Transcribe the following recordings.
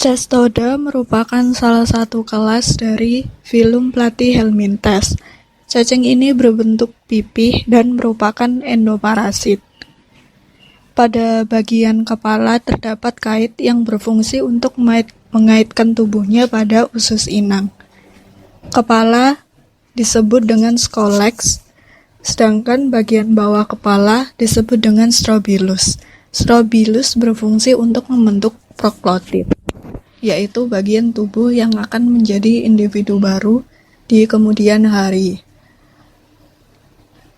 Cestoda merupakan salah satu kelas dari filum platyhelminthes. Cacing ini berbentuk pipih dan merupakan endoparasit. Pada bagian kepala terdapat kait yang berfungsi untuk mengaitkan tubuhnya pada usus inang. Kepala disebut dengan scolex, sedangkan bagian bawah kepala disebut dengan strobilus. Strobilus berfungsi untuk membentuk proklotid, yaitu bagian tubuh yang akan menjadi individu baru di kemudian hari.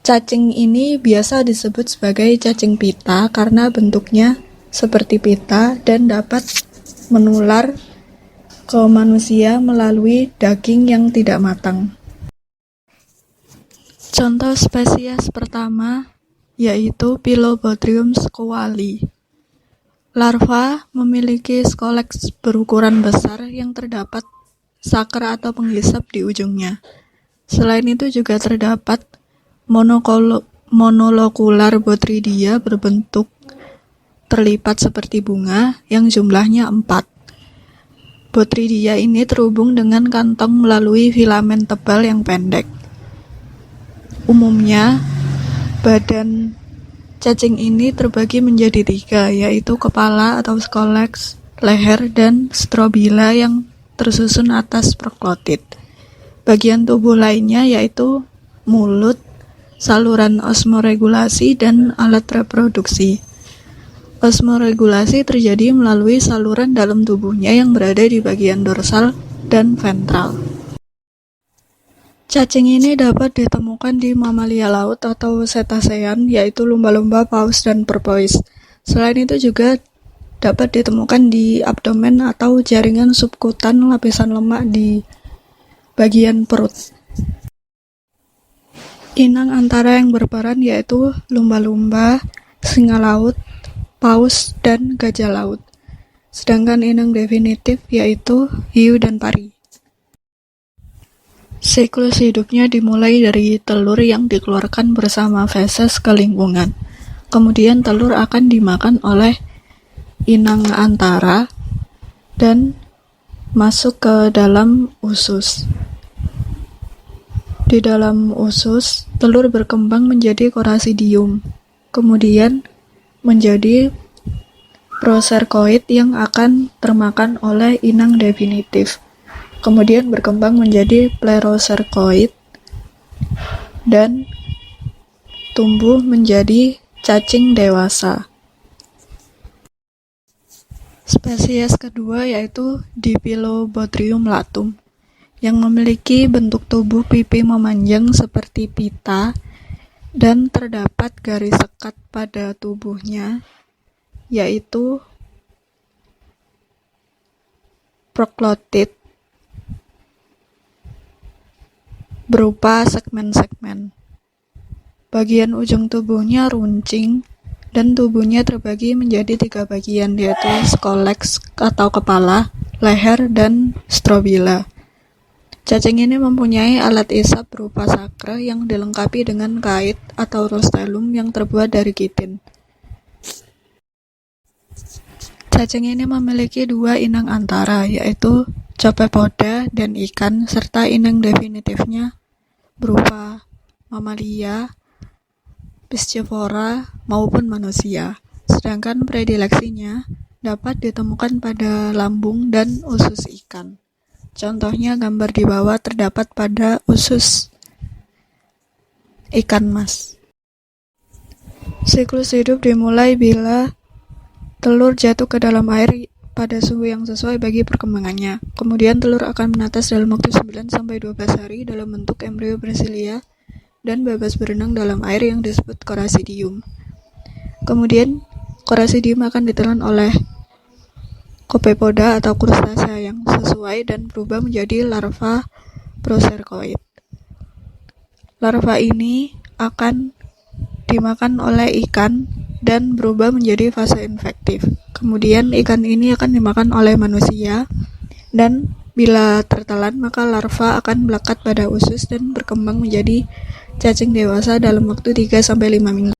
Cacing ini biasa disebut sebagai cacing pita karena bentuknya seperti pita dan dapat menular ke manusia melalui daging yang tidak matang. Contoh spesies pertama yaitu Pilobothrium squali. Larva memiliki scolex berukuran besar yang terdapat saker atau penghisap di ujungnya. Selain itu juga terdapat monolokular Botrydia berbentuk terlipat seperti bunga yang jumlahnya 4. Botrydia ini terhubung dengan kantong melalui filamen tebal yang pendek. Umumnya, badan cacing ini terbagi menjadi 3, yaitu kepala atau scolex, leher, dan strobila yang tersusun atas proklotid. Bagian tubuh lainnya yaitu mulut, saluran osmoregulasi, dan alat reproduksi. Osmoregulasi terjadi melalui saluran dalam tubuhnya yang berada di bagian dorsal dan ventral. Cacing ini dapat ditemukan di mamalia laut atau cetacean, yaitu lumba-lumba, paus, dan porpoise. Selain itu juga dapat ditemukan di abdomen atau jaringan subkutan lapisan lemak di bagian perut. Inang antara yang berperan yaitu lumba-lumba, singa laut, paus, dan gajah laut. Sedangkan inang definitif yaitu hiu dan pari. Siklus hidupnya dimulai dari telur yang dikeluarkan bersama feses ke lingkungan. Kemudian telur akan dimakan oleh inang antara dan masuk ke dalam usus. Di dalam usus, telur berkembang menjadi korasidium, kemudian menjadi proserkoid yang akan termakan oleh inang definitif. Kemudian berkembang menjadi pleroserkoid dan tumbuh menjadi cacing dewasa. Spesies kedua yaitu Dipilobothrium latum, yang memiliki bentuk tubuh pipi memanjang seperti pita dan terdapat garis sekat pada tubuhnya, yaitu proklotid berupa segmen-segmen. Bagian ujung tubuhnya runcing dan tubuhnya terbagi menjadi 3 bagian, yaitu scolex atau kepala, leher, dan strobila. Cacing ini mempunyai alat isap berupa sakra yang dilengkapi dengan kait atau rostellum yang terbuat dari kitin. Cacing ini memiliki 2 inang antara, yaitu copepoda dan ikan, serta inang definitifnya berupa mamalia, piscivora, maupun manusia. Sedangkan predileksinya dapat ditemukan pada lambung dan usus ikan. Contohnya gambar di bawah terdapat pada usus ikan mas. Siklus hidup dimulai bila telur jatuh ke dalam air pada suhu yang sesuai bagi perkembangannya. Kemudian telur akan menetas dalam waktu 9-12 hari dalam bentuk embrio brasilia dan bebas berenang dalam air yang disebut korasidium. Kemudian korasidium akan ditelan oleh copepoda atau krustasea yang sesuai dan berubah menjadi larva proserkoid. Larva ini akan dimakan oleh ikan dan berubah menjadi fase infektif. Kemudian ikan ini akan dimakan oleh manusia dan bila tertelan maka larva akan melekat pada usus dan berkembang menjadi cacing dewasa dalam waktu 3-5 minggu.